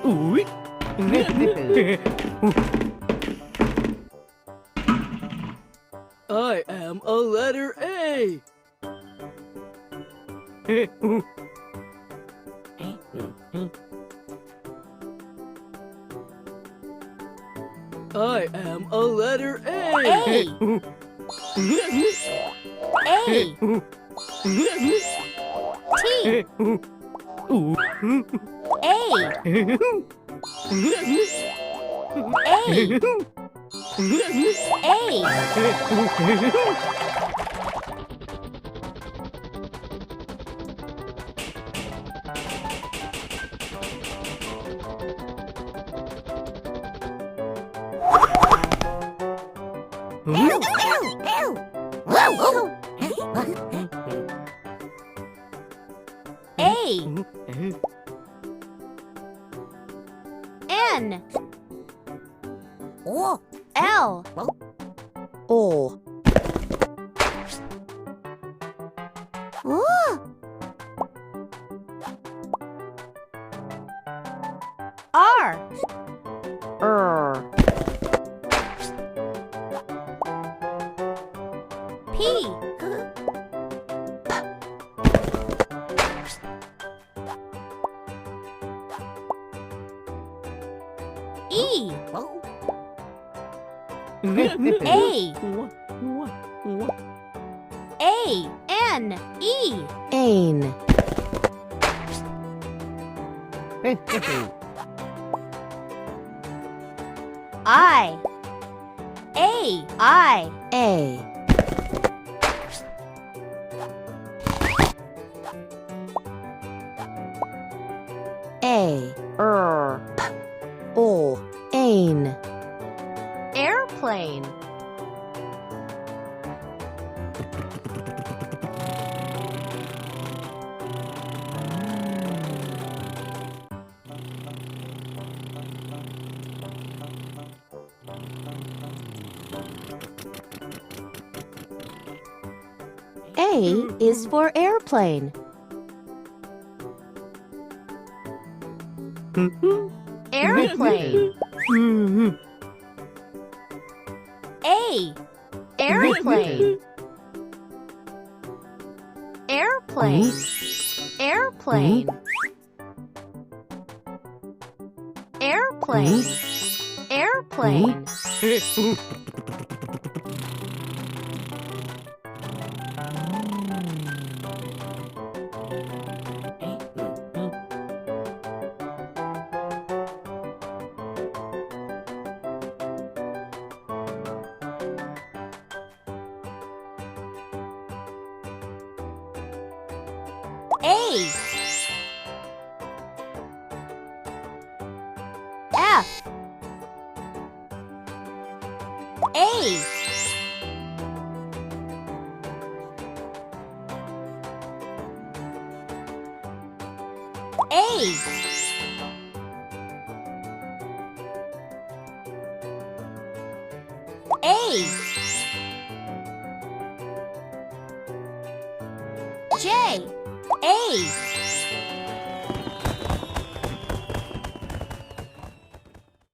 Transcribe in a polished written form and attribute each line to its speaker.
Speaker 1: Ui. I am a letter A. I am a letter A.
Speaker 2: A. A. T. A. A. N.
Speaker 3: O.
Speaker 2: L.
Speaker 3: O.
Speaker 2: R. P. E. A. A. N. E.
Speaker 3: Ain.
Speaker 2: I. A. I.
Speaker 3: A. A. O. Ain.
Speaker 2: Airplane.
Speaker 3: A is for airplane.
Speaker 2: Airplane. A. Airplane. Airplane. Airplane. Airplane. Airplane. A. F. A. A. A. J. A.